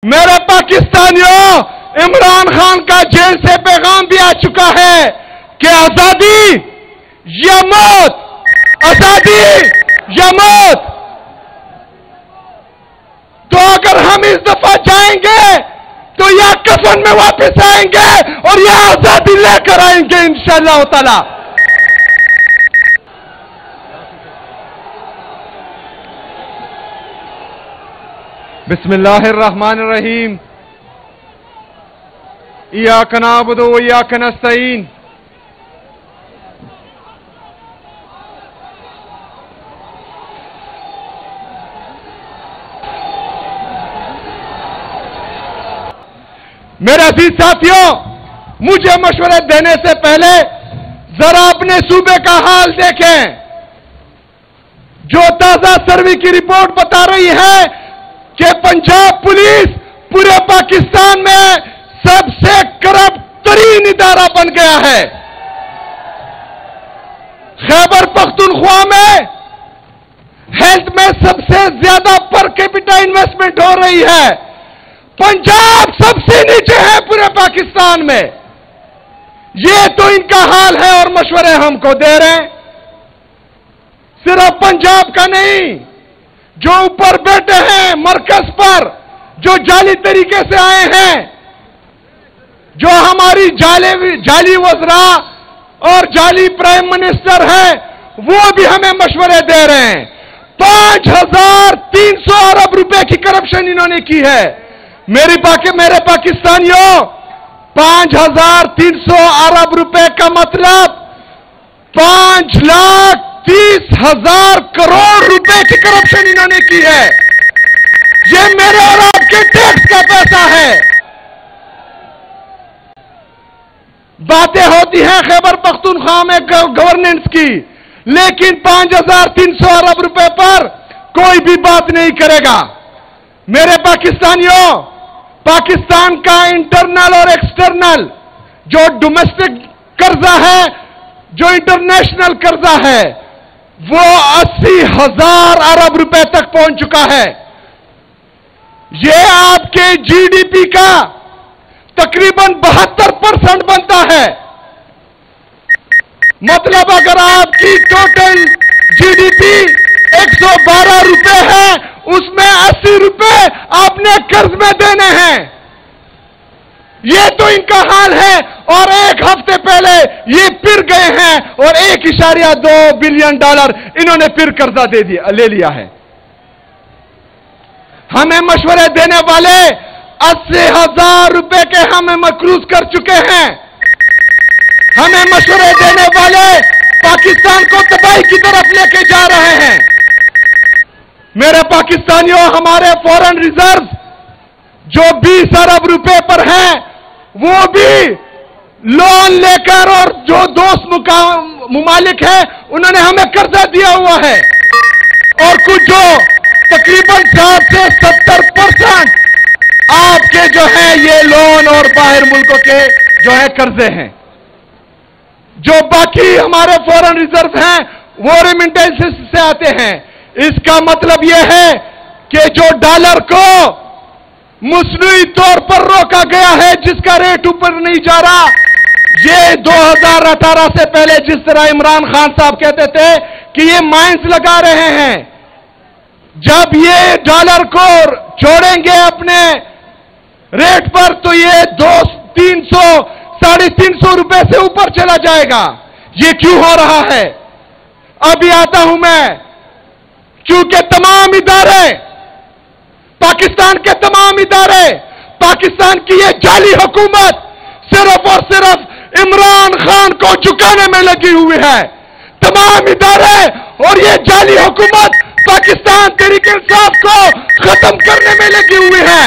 میرے پاکستانیوں، عمران خان کا جیل سے پیغام بھی آ چکا ہے کہ آزادی یا موت، آزادی یا موت۔ تو اگر ہم اس دفعہ جائیں گے تو یا کفن میں واپس آئیں گے اور یا آزادی لے کر آئیں گے انشاءاللہ تعالی۔ بسم اللہ الرحمن الرحیم۔ ایاک نعبد و ایاک نستعین۔ میرے عزیز ساتھیوں، مجھے مشورے دینے سے پہلے ذرا اپنے صوبے کا حال دیکھیں۔ جو تازہ سروے کی رپورٹ بتا رہی ہے کہ پنجاب پولیس پورے پاکستان میں سب سے کرپٹ ترین ادارہ بن گیا ہے۔ خیبر پختونخوا میں ہیلتھ میں سب سے زیادہ پر کیپٹا انویسٹمنٹ ہو رہی ہے۔ پنجاب سب سے نیچے ہے پورے پاکستان میں۔ یہ تو ان کا حال ہے اور مشورے ہم کو دے رہے ہیں۔ صرف پنجاب کا نہیں، جو اوپر بیٹھے ہیں مرکز پر، جو جعلی طریقے سے آئے ہیں، جو ہماری جعلی وزراء اور جعلی پرائم منسٹر ہیں، وہ بھی ہمیں مشورے دے رہے ہیں۔ 5300 ارب روپے کی کرپشن انہوں نے کی ہے۔ میرے پاکستانیوں، 5300 ارب روپے کا مطلب 5,30,000 کروڑ روپے کی کرپشن انہوں نے کی ہے۔ یہ میرے اور آپ کے ٹیکس کا پیسہ ہے۔ باتیں ہوتی ہیں خیبر پختونخوا میں گورننس کی، لیکن 5300 ارب روپے پر کوئی بھی بات نہیں کرے گا۔ میرے پاکستانیوں، پاکستان کا انٹرنل اور ایکسٹرنل جو ڈومیسٹک قرضہ ہے، جو انٹرنیشنل قرضہ ہے، وہ 80,000 ارب روپے تک پہنچ چکا ہے۔ یہ آپ کے جی ڈی پی کا تقریباً 72% بنتا ہے۔ مطلب اگر آپ کی ٹوٹل جی ڈی پی 112 روپے ہے، اس میں 80 روپے آپ نے قرض میں دینے ہیں۔ یہ تو ان کا حال ہے، اور ایک ہفتے پہلے یہ پھر گئے ہیں اور 1.2 بلین ڈالر انہوں نے پھر قرضہ لے لیا ہے۔ ہمیں مشورے دینے والے 80,000 روپے کے ہمیں مقروض کر چکے ہیں۔ ہمیں مشورے دینے والے پاکستان کو تباہی کی طرف لے کے جا رہے ہیں۔ میرے پاکستانیوں، ہمارے فورن ریزرو جو 20 ارب روپے پر ہیں، وہ بھی لون لے کر، اور جو دوست ممالک ہیں انہوں نے ہمیں قرضہ دیا ہوا ہے، اور کچھ جو تقریباً 60 سے 70% آپ کے جو ہیں یہ لون اور باہر ملکوں کے جو ہے قرضے ہیں۔ جو باقی ہمارے فورن ریزرو ہیں وہ ریمٹنسز سے آتے ہیں۔ اس کا مطلب یہ ہے کہ جو ڈالر کو مصنوعی طور پر روکا گیا ہے، جس کا ریٹ اوپر نہیں جا رہا، یہ 2018 سے پہلے جس طرح عمران خان صاحب کہتے تھے کہ یہ مائنز لگا رہے ہیں، جب یہ ڈالر کو چھوڑیں گے اپنے ریٹ پر تو یہ 300 350 روپے سے اوپر چلا جائے گا۔ یہ کیوں ہو رہا ہے؟ ابھی آتا ہوں میں، کیونکہ تمام ادارے، پاکستان کے تمام ادارے، پاکستان کی یہ جعلی حکومت صرف اور صرف عمران خان کو جھکانے میں لگی ہوئی ہے۔ تمام ادارے اور یہ جعلی حکومت پاکستان تحریک انصاف کو ختم کرنے میں لگی ہوئی ہے۔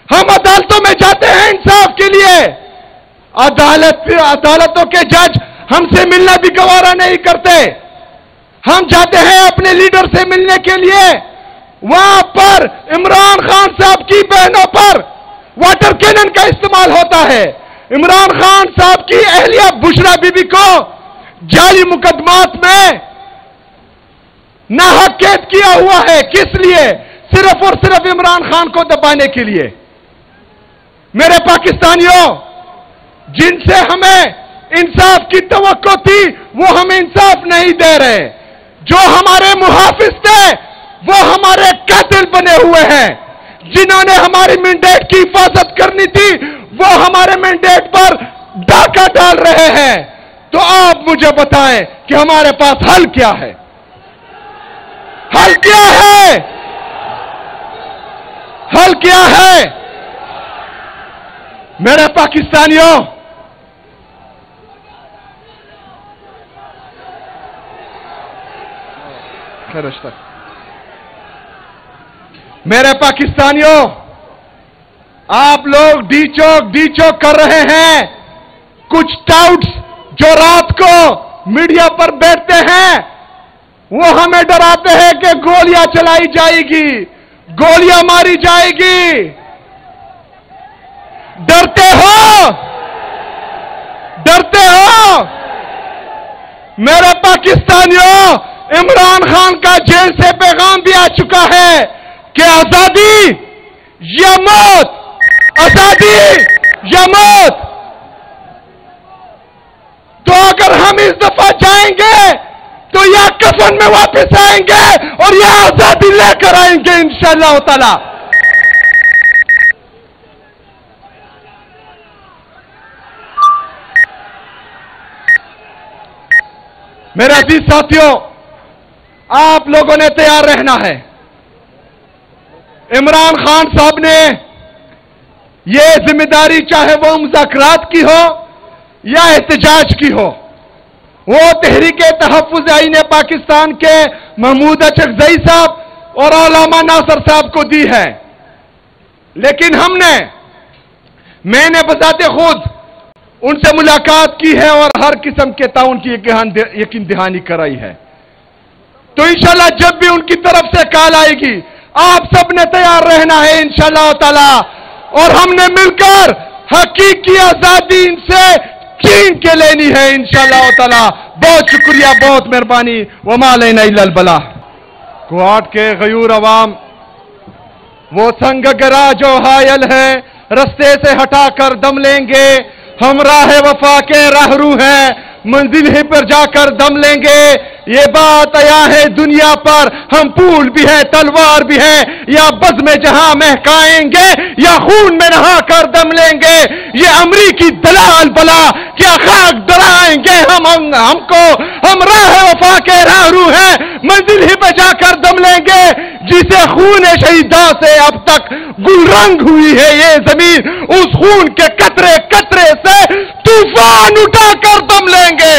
ہم عدالتوں میں جاتے ہیں انصاف کے لیے، عدالتوں کے جج ہم سے ملنا بھی گوارا نہیں کرتے۔ ہم جاتے ہیں اپنے لیڈر سے ملنے کے لیے، وہاں پر عمران خان صاحب کی بہنوں پر واٹر کینن کا استعمال ہوتا ہے۔ عمران خان صاحب کی اہلیہ بشرا بی بی کو جعلی مقدمات میں ناحق قید کیا ہوا ہے۔ کس لیے؟ صرف اور صرف عمران خان کو دبانے کے لیے. میرے پاکستانیوں، جن سے ہمیں انصاف کی توقع تھی وہ ہمیں انصاف نہیں دے رہے. جو ہمارے محافظ تھے وہ ہمارے قاتل بنے ہوئے ہیں. جنہوں نے ہماری مینڈیٹ کی حفاظت کرنی تھی وہ ہمارے مینڈیٹ پر ڈاکہ ڈال رہے ہیں. تو آپ مجھے بتائیں کہ ہمارے پاس حل کیا ہے؟ حل کیا ہے؟ حل کیا ہے؟ میرے پاکستانیوں، میرے پاکستانیوں، آپ لوگ ڈی چوک کر رہے ہیں. کچھ ٹاؤٹس جو رات کو میڈیا پر بیٹھتے ہیں وہ ہمیں ڈراتے ہیں کہ گولیاں چلائی جائے گی، گولیاں ماری جائے گی. ڈرتے ہو؟ ڈرتے ہو؟ میرے پاکستانیوں، عمران خان کا جیل سے پیغام بھی آ چکا ہے کہ آزادی یا موت، آزادی یا موت. تو اگر ہم اس دفعہ جائیں گے تو یا کفن میں واپس آئیں گے اور یا آزادی لے کر آئیں گے انشاءاللہ تعالی. میرے عزیز ساتھیوں، آپ لوگوں نے تیار رہنا ہے. عمران خان صاحب نے یہ ذمہ داری چاہے وہ مذاکرات کی ہو یا احتجاج کی ہو، وہ تحریک تحفظ آئین پاکستان کے محمود اچکزئی صاحب اور علامہ ناصر صاحب کو دی ہے. لیکن میں نے بذات خود ان سے ملاقات کی ہے اور ہر قسم کے تعاون کی یقین دہانی کرائی ہے. تو انشاءاللہ جب بھی ان کی طرف سے کال آئے گی آپ سب نے تیار رہنا ہے انشاءاللہ تعالی، اور ہم نے مل کر حقیقی آزادی ان سے چھین کے لینی ہے انشاءاللہ تعالی. بہت شکریہ، بہت مہربانی. وما علینا الا البلاغ. کوہاٹ کے غیور عوام وہ سنگ گرا جو حائل ہے، رستے سے ہٹا کر دم لیں گے. ہم راہ وفا کے راہرو ہیں، منزل ہی پر جا کر دم لیں گے. یہ بات آیا ہے دنیا پر، ہم پھول بھی ہیں تلوار بھی ہیں، یا بز میں جہاں مہکائیں گے یا خون میں نہا کر دم لیں گے. یہ امریکی دلال بلا کیا خاک ڈرائیں گے ہم کو. ہم راہ وفا کے راہرو ہیں، منزل ہی پہ جا کر دم لیں گے. جسے خون شہیداں سے اب تک گل رنگ ہوئی ہے یہ زمین، اس خون کے قطرے قطرے سے طوفان اٹھا کر دم لیں گے.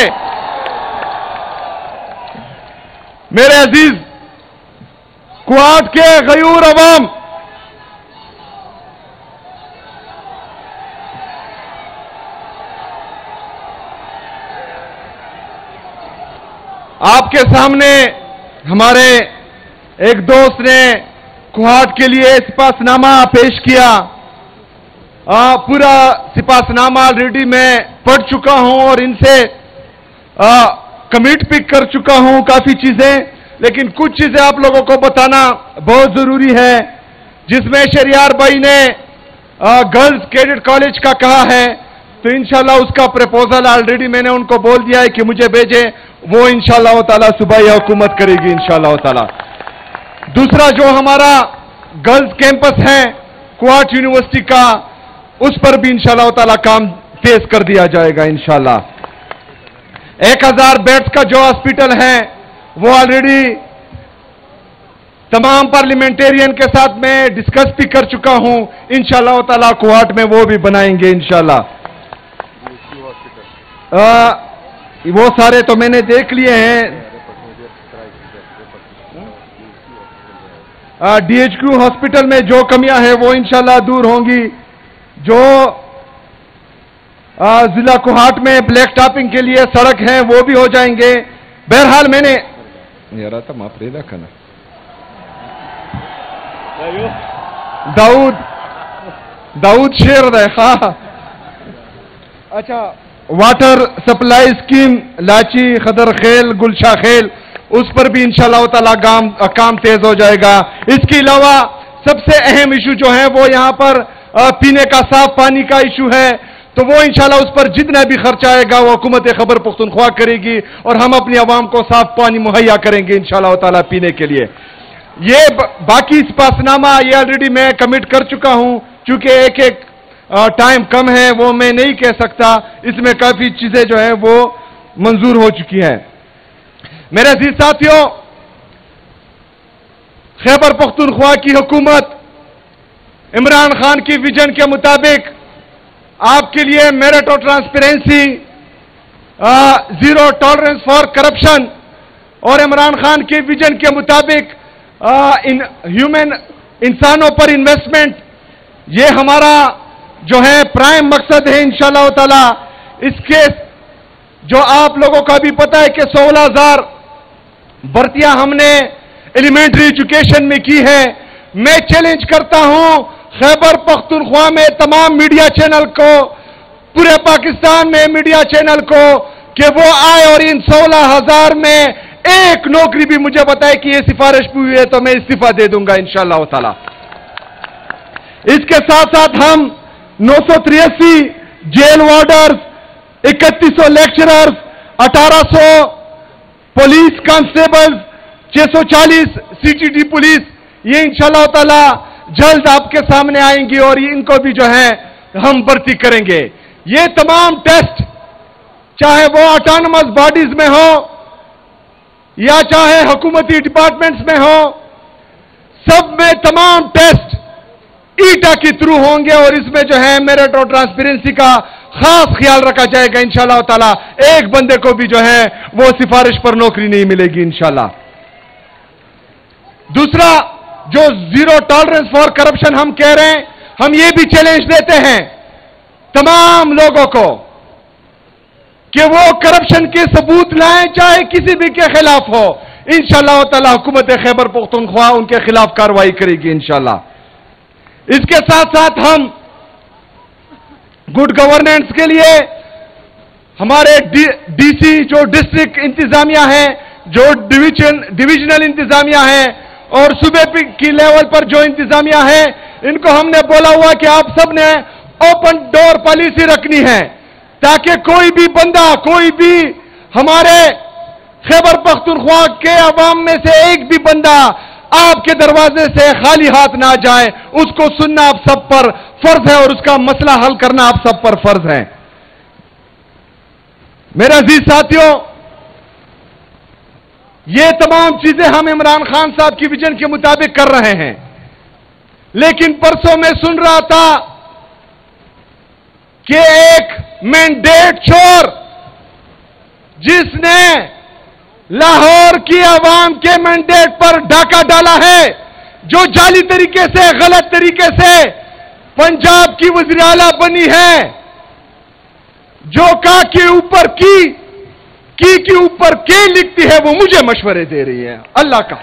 میرے عزیز کوہاٹ کے غیور عوام، آپ کے سامنے ہمارے ایک دوست نے کوہاٹ کے لیے سپاسنامہ پیش کیا. پورا سپاسنامہ آلریڈی میں پڑھ چکا ہوں اور ان سے کمٹ پک کر چکا ہوں کافی چیزیں، لیکن کچھ چیزیں آپ لوگوں کو بتانا بہت ضروری ہے. جس میں شہریار بھائی نے گرلز کیڈٹ کالج کا کہا ہے، تو انشاءاللہ اس کا پریپوزل آلریڈی میں نے ان کو بول دیا ہے کہ مجھے بھیجیں. وہ انشاءاللہ تعالی صوبائی حکومت کرے گی انشاءاللہ تعالی. دوسرا جو ہمارا گرلز کیمپس ہے کوہاٹ یونیورسٹی کا، اس پر بھی انشاءاللہ تعالی کام تیز کر دیا جائے گا انشاءاللہ. 1000 بیڈز کا جو ہاسپٹل ہے وہ آلریڈی تمام پارلیمنٹیرین کے ساتھ میں ڈسکس بھی کر چکا ہوں. انشاءاللہ تعالی کوہاٹ میں وہ بھی بنائیں گے انشاءاللہ. وہ سارے تو میں نے دیکھ لیے ہیں. ڈی ایچ کیو ہاسپٹل میں جو کمیاں ہیں وہ انشاءاللہ دور ہوں گی. جو ضلع کوہاٹ میں بلیک ٹاپنگ کے لیے سڑک ہیں وہ بھی ہو جائیں گے. بہرحال میں نے داؤد شیر دیکھا. اچھا، واٹر سپلائی اسکیم لاچی خدر خیل گلشا خیل اس پر بھی انشاءاللہ تعالی کام تیز ہو جائے گا. اس کے علاوہ سب سے اہم ایشو جو ہے وہ یہاں پر پینے کا صاف پانی کا ایشو ہے. تو وہ انشاءاللہ اس پر جتنا بھی خرچ آئے گا وہ حکومت خیبر پختونخوا کرے گی اور ہم اپنی عوام کو صاف پانی مہیا کریں گے انشاءاللہ تعالی پینے کے لیے. یہ باقی اسپاس نامہ یہ آلریڈی میں کمٹ کر چکا ہوں. چونکہ ایک ٹائم کم ہے وہ میں نہیں کہہ سکتا. اس میں کافی چیزیں جو ہیں وہ منظور ہو چکی ہیں. میرے عزیز ساتھیوں، خیبر پختونخوا کی حکومت عمران خان کی ویژن کے مطابق آپ کے لیے میرٹ اور transparency, zero tolerance for corruption اور عمران خان کے ویژن کے مطابق انسانوں پر انویسٹمنٹ، یہ ہمارا جو ہے پرائم مقصد ہے انشاءاللہ تعالی. اس کے جو آپ لوگوں کا بھی پتہ ہے کہ 16,000 بھرتیاں ہم نے ایلیمنٹری ایجوکیشن میں کی ہے. میں چیلنج کرتا ہوں خیبر پختونخوا میں تمام میڈیا چینل کو، پورے پاکستان میں میڈیا چینل کو، کہ وہ آئے اور ان 16,000 میں ایک نوکری بھی مجھے بتائے کہ یہ سفارش ہوئی ہے تو میں استعفیٰ دے دوں گا انشاءاللہ تعالی. اس کے ساتھ ساتھ ہم 983 jail warders, 3100 lecturers, 1800 police constables, 640 CTD police, یہ انشاءاللہ تعالی جلد آپ کے سامنے آئیں گی اور ان کو بھی جو ہے ہم بھرتی کریں گے. یہ تمام ٹیسٹ چاہے وہ آٹونومس باڈیز میں ہو یا چاہے حکومتی ڈپارٹمنٹس میں ہو، سب میں تمام ٹیسٹ ایٹا کے تھرو ہوں گے اور اس میں جو ہے میرٹ اور ٹرانسپیرنسی کا خاص خیال رکھا جائے گا انشاءاللہ تعالی. ایک بندے کو بھی جو ہے وہ سفارش پر نوکری نہیں ملے گی انشاءاللہ. دوسرا جو زیرو ٹالرنس فار کرپشن ہم کہہ رہے ہیں، ہم یہ بھی چیلنج دیتے ہیں تمام لوگوں کو کہ وہ کرپشن کے ثبوت لائیں چاہے کسی بھی کے خلاف ہو. انشاءاللہ تعالی حکومت خیبر پختونخوا ان کے خلاف کارروائی کرے گی انشاءاللہ. اس کے ساتھ ساتھ ہم گڈ گورننس کے لیے ہمارے ڈی سی جو ڈسٹرکٹ انتظامیہ ہیں، جو ڈویژنل انتظامیہ ہیں اور صوبے کی لیول پر جو انتظامیہ ہیں، ان کو ہم نے بولا ہوا کہ آپ سب نے اوپن ڈور پالیسی رکھنی ہے تاکہ کوئی بھی بندہ، کوئی بھی ہمارے خیبر پختونخوا کے عوام میں سے ایک بھی بندہ آپ کے دروازے سے خالی ہاتھ نہ جائے. اس کو سننا آپ سب پر فرض ہے اور اس کا مسئلہ حل کرنا آپ سب پر فرض ہے. میرے عزیز ساتھیوں، یہ تمام چیزیں ہم عمران خان صاحب کی ویژن کے مطابق کر رہے ہیں. لیکن پرسوں میں سن رہا تھا کہ ایک مینڈیٹ چور جس نے لاہور کی عوام کے مینڈیٹ پر ڈاکہ ڈالا ہے، جو جعلی طریقے سے، غلط طریقے سے پنجاب کی وزیر اعلیٰ بنی ہے، جو کا کے اوپر کی کے اوپر کے لکھتی ہے، وہ مجھے مشورے دے رہی ہے. اللہ کا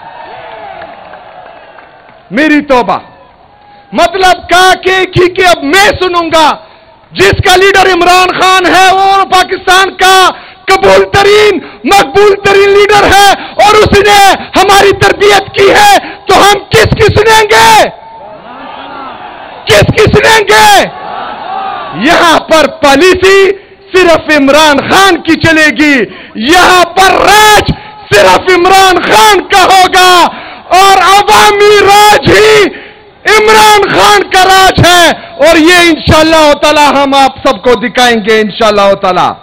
میری توبہ، مطلب کا کے اب میں سنوں گا. جس کا لیڈر عمران خان ہے وہ پاکستان کا قبول ترین، مقبول ترین لیڈر ہے اور اس نے ہماری تربیت کی ہے، تو ہم کس کی سنیں گے؟ کس کی سنیں گے؟ یہاں پر پالیسی صرف عمران خان کی چلے گی، یہاں پر راج صرف عمران خان کا ہوگا اور عوامی راج ہی عمران خان کا راج ہے. اور یہ انشاءاللہ تعالی ہم آپ سب کو دکھائیں گے انشاءاللہ تعالی.